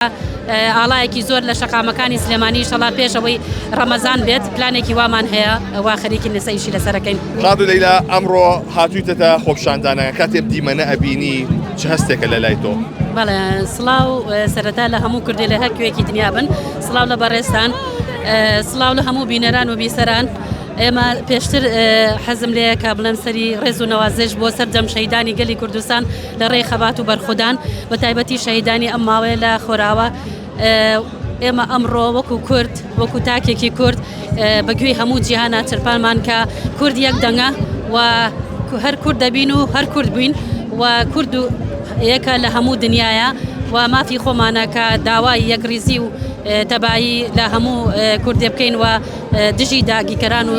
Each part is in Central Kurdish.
ئاڵایەکی زۆر لە شەقامەکانی سلێمانی شەڵا پێشەوەی ڕەمەزان بێت پلانێکی وامان هەیە وا خەریکی نسەیشی لەسەرەکەین. ڕاد و لەیلا ئەمڕۆ هاتوویتەتە خۆپشاندانە کاتێ دیمەنە ئەبینی چه هەستێکە لە لای تۆ؟ بەڵێ سڵاو سەرەتا لە هەموو کوردی لە هەر کوێکی دنیا بن، سڵاو لە بەڕێستان، سڵاو لە هەموو بینەران و بیسەران. ئێمە پێشتر حەزم لێیە کە بڵێم سەری ڕێز و نەوازش بۆ سەردەم شەهیدانی گەلی کوردستان لە ڕێی خەبات و بەرخودان بە تایبەتی شەهیدانی ئەم ماوەیە لە خۆراوە. ئێمە ئەمڕۆ وەکو کورد وەکو تاکێکی کورد بەگوێی هەموو جیهانە چرپانمان کە کورد یەک دەنگە و هەر کورد دەبین و هەر کورد بووین و کورد و یەکە لە هەموو دنیاە و مافی خۆمانە کە داوای یەکریزی و تەبایی لە هەموو کوردێ بکەین و دژی داگیرکەران و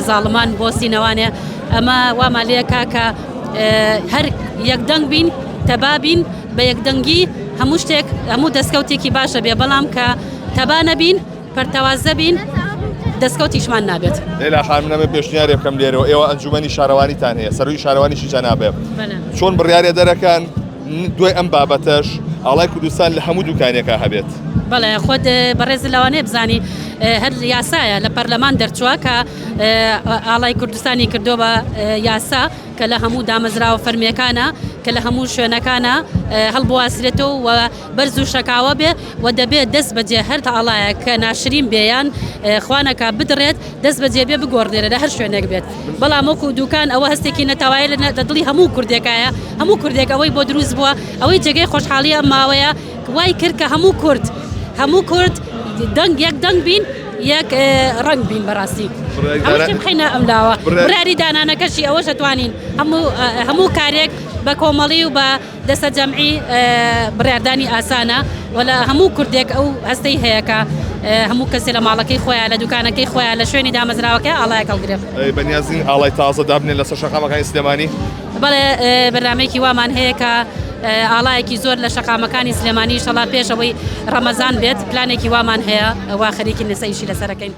زاڵمان بۆ سینەوانێ. ئەمە وامان لێ کاکە هەر یەکدەنگ بین، تەبا بین، بە یەکدەنگی هەموو شتێک هەموو دەستکەوتێکی باشە بێ، بەڵام کە تەبا نەبین پەرتەوازە بین دەستکەوتیشمان نابێت. لەیلا خانم نەمە پێشنیارێ بکەم لێرەوە، ئێوە ئەنجومەنی شارەوانیتان هەیە، سەرۆی شارەوانیشی جەنابێ، چۆن بڕیارێ دەرەکان دوای ئەم بابەتەش ئاڵای کوردستان لە هەموو دوکانێکە هەبێت؟ بەڵێ خۆت بەڕێز لەوانەیە بزانی هەر یاسایە لە پەرلەمان دەرچووە کە ئاڵای کوردستانی کردو بە یاسا کە لە هەموو دامەزراوە فەرمیەکانە کە لە هەموو شوێنەکانە هەڵبواسرێتەوە و بەرز و شەکاوە بێ و دەبێت دەست بەجێ هەر ئاڵایە کە ناشرین بێیان خوانەکە بدڕێت دەست بەجێ بێ بگۆڕێرە لە هەر شوێنێک بێت. بەڵام وەکو دوکان ئەوە هەستێکی نەتەوایە لە دڵی هەموو کوردێکایە، هەموو کوردێک ئەوەی بۆ دروست بووە ئەوەی جێگەی خۆشحاڵی ئەم ماوەیە وای کرد کە هەموو کورد دەنگ یەک دەنگ بین یەک ڕنگ بین بەڕاستی هەمووشتم خینە ئەملاوە براری دانانەکەشی ئەوەش دەتوانین هەموو کارێک بە کۆمەڵی و بە دەستە جەمعی بڕاردانی ئاسانە و لە هەموو کوردێک ئەو هەستەی هەیەکە هەموو کەسێ لە ماڵەکەی خۆیان لە دوکانەکەی خۆیان لە شوێنی دامەزراوەکە ئاڵایەک هەڵگرێت. بەنیازین ئاڵای تازە دابنێت لەسەر شەقامەکانی سلێمانی؟ بەڵێ بەرنامەیەکی وامان هەیە کە ئاڵایەکی زۆر لە شەقامەکانی سلێمانی شەڵا پێشەوەی ڕەمەزان بێت پلانێکی وامان هەیە وا خەریکی نسەیشی لەسەرەکەین.